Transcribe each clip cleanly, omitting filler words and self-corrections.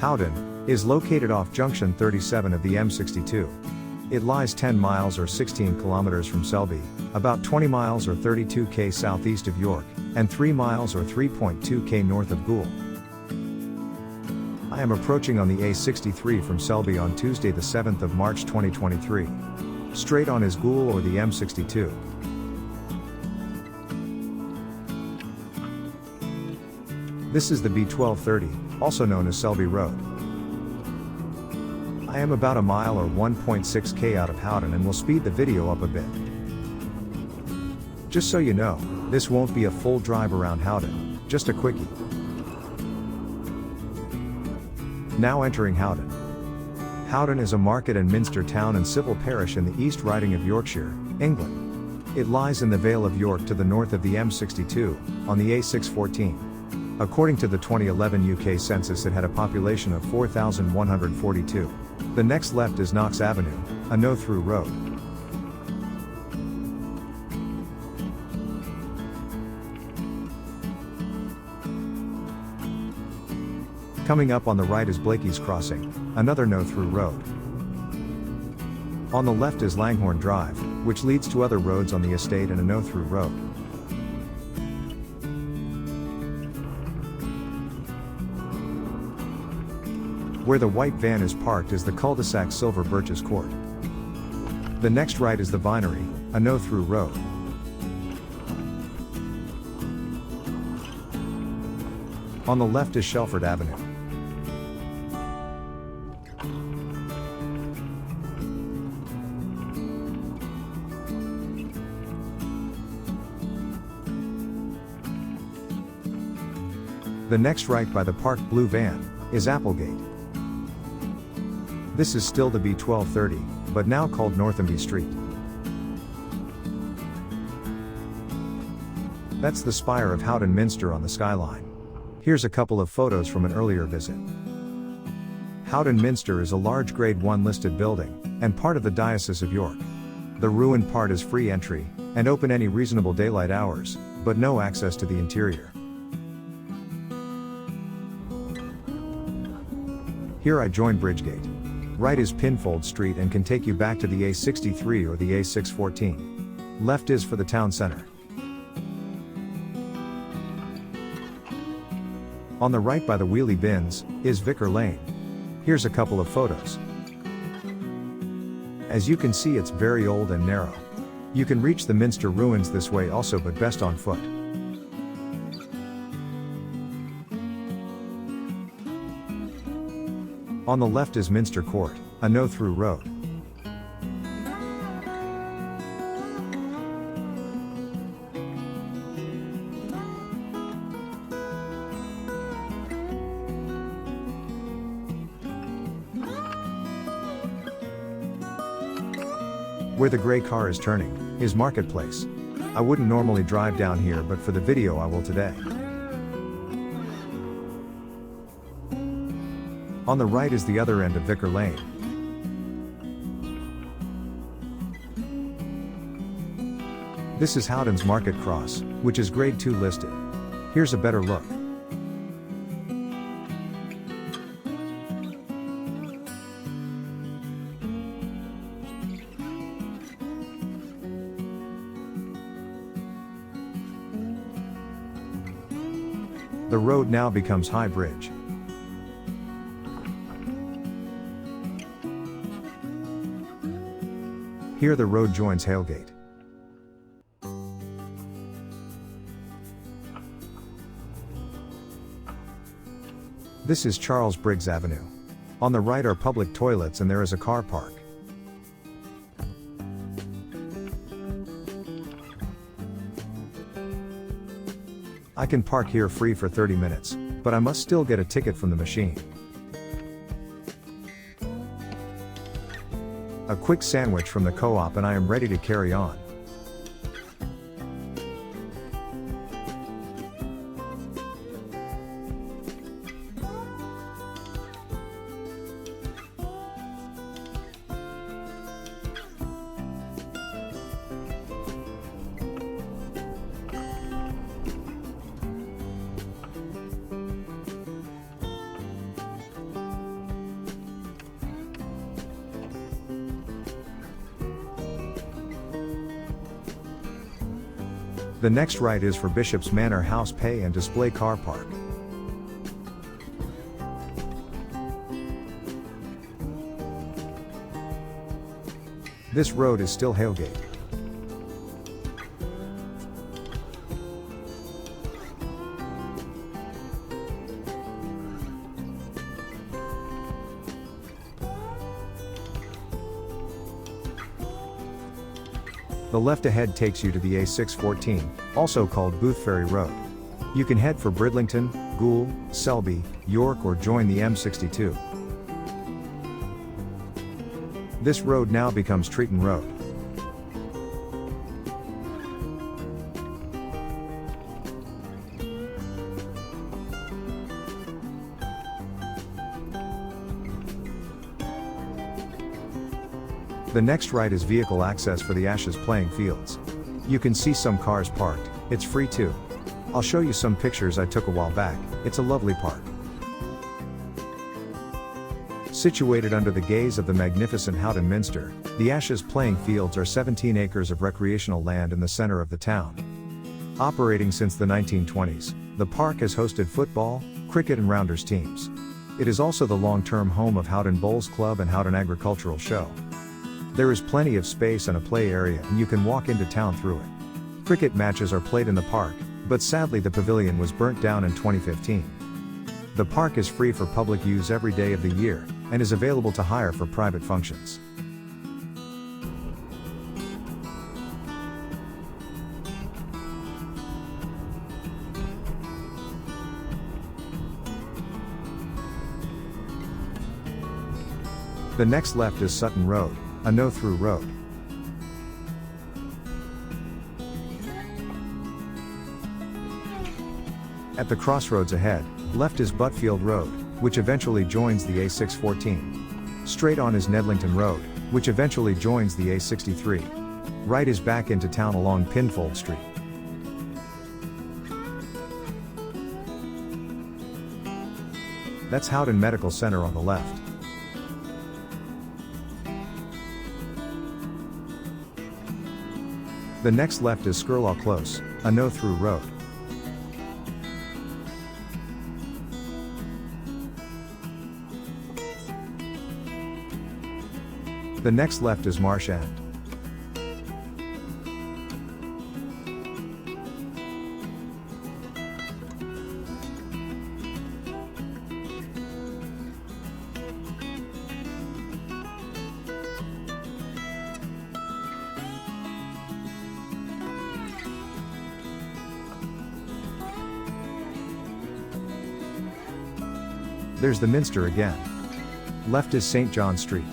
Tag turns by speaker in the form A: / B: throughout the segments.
A: Howden is located off junction 37 of the M62. It lies 10 miles or 16 kilometers from Selby, about 20 miles or 32 km southeast of York, and 3 miles or 3.2 km north of Goole. I am approaching on the A63 from Selby on Tuesday the 7th of March 2023. Straight on is Goole or the M62. This is the B1230, also known as Selby Road. I am about a mile or 1.6 km out of Howden and will speed the video up a bit. Just so you know, this won't be a full drive around Howden, just a quickie. Now entering Howden. Howden is a market and Minster town and civil parish in the East Riding of Yorkshire, England. It lies in the Vale of York to the north of the M62, on the A614. According to the 2011 UK census, it had a population of 4,142. The next left is Knox Avenue, a no-through road. Coming up on the right is Blakey's Crossing, another no-through road. On the left is Langhorne Drive, which leads to other roads on the estate and a no-through road. Where the white van is parked is the cul-de-sac Silver Birches Court. The next right is the Vinery, a no-through road. On the left is Shelford Avenue. The next right by the parked blue van is Applegate. This is still the B1230, but now called Northamby Street. That's the spire of Howden Minster on the skyline. Here's a couple of photos from an earlier visit. Howden Minster is a large Grade 1 listed building, and part of the Diocese of York. The ruined part is free entry, and open any reasonable daylight hours, but no access to the interior. Here I join Bridgegate. Right is Pinfold Street and can take you back to the A63 or the A614. Left is for the town center. On the right by the wheelie bins is Vicar Lane. Here's a couple of photos. As you can see, it's very old and narrow. You can reach the Minster ruins this way also, but best on foot. On the left is Minster Court, a no-through road. Where the grey car is turning is Marketplace. I wouldn't normally drive down here, but for the video I will today. On the right is the other end of Vicar Lane. This is Howden's Market Cross, which is Grade 2 listed. Here's a better look. The road now becomes High Bridge. Here the road joins Halegate. This is Charles Briggs Avenue. On the right are public toilets and there is a car park. I can park here free for 30 minutes, but I must still get a ticket from the machine. A quick sandwich from the co-op and I am ready to carry on. The next right is for Bishop's Manor House Pay and Display Car Park. This road is still Halegate. The left ahead takes you to the A614, also called Boothferry Road. You can head for Bridlington, Goole, Selby, York, or join the M62. This road now becomes Treaton Road. The next right is vehicle access for the Ashes playing fields. You can see some cars parked, it's free too. I'll show you some pictures I took a while back, it's a lovely park. Situated under the gaze of the magnificent Howden Minster, the Ashes playing fields are 17 acres of recreational land in the center of the town. Operating since the 1920s, the park has hosted football, cricket and rounders teams. It is also the long-term home of Howden Bowls Club and Howden Agricultural Show. There is plenty of space and a play area and you can walk into town through it. Cricket matches are played in the park, but sadly the pavilion was burnt down in 2015. The park is free for public use every day of the year, and is available to hire for private functions. The next left is Sutton Road, a no-through road. At the crossroads ahead, left is Butfield Road, which eventually joins the A614. Straight on is Nedlington Road, which eventually joins the A63. Right is back into town along Pinfold Street. That's Howden Medical Center on the left. The next left is Skirlaw Close, a no-through road. The next left is Marsh End. There's the Minster again. Left is St. John Street.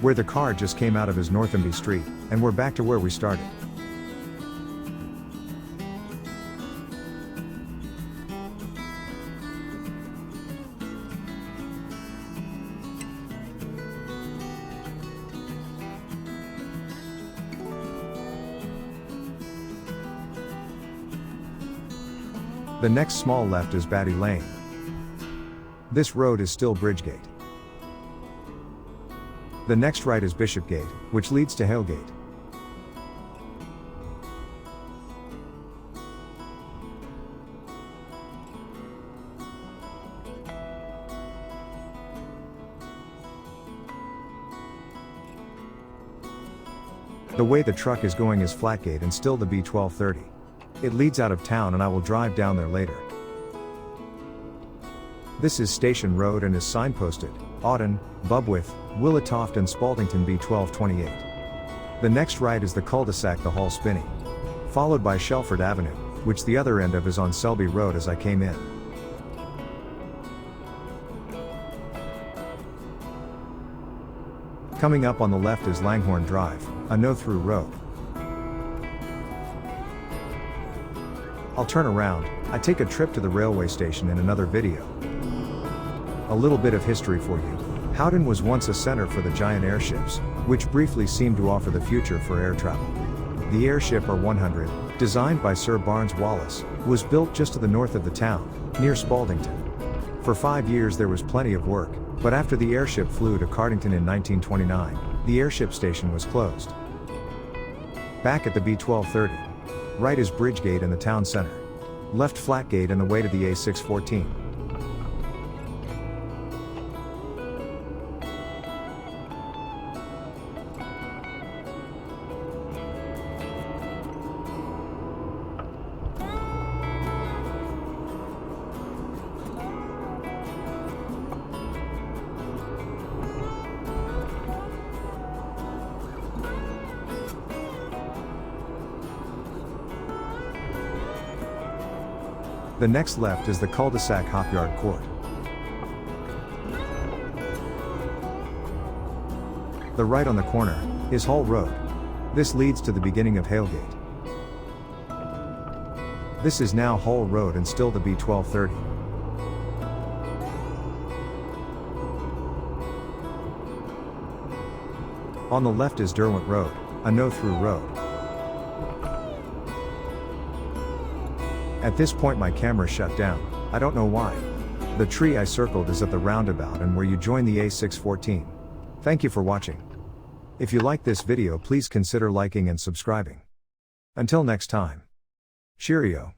A: Where the car just came out of is Northamby Street, and we're back to where we started. The next small left is Batty Lane. This road is still Bridgegate. The next right is Bishopgate, which leads to Halegate. The way the truck is going is Flatgate and still the B1230. It leads out of town and I will drive down there later. This is Station Road and is signposted, Auden, Bubwith, Willetoft and Spaldington B1228. The next right is the cul-de-sac the Hall Spinney. Followed by Shelford Avenue, which the other end of is on Selby Road as I came in. Coming up on the left is Langhorne Drive, a no-through road. I'll turn around, I take a trip to the railway station in another video. A little bit of history for you. Howden was once a center for the giant airships, which briefly seemed to offer the future for air travel. The airship R100, designed by Sir Barnes Wallis, was built just to the north of the town, near Spaldington. For 5 years there was plenty of work, but after the airship flew to Cardington in 1929, The airship station was closed. Back at the B1230. Right is Bridgegate and the town center. Left Flatgate and the way to the A614. The next left is the cul-de-sac Hopyard Court. The right on the corner is Hull Road. This leads to the beginning of Halegate. This is now Hull Road and still the B1230. On the left is Derwent Road, a no-through road. At this point my camera shut down, I don't know why. The tree I circled is at the roundabout and where you join the A614. Thank you for watching. If you like this video please consider liking and subscribing. Until next time. Cheerio.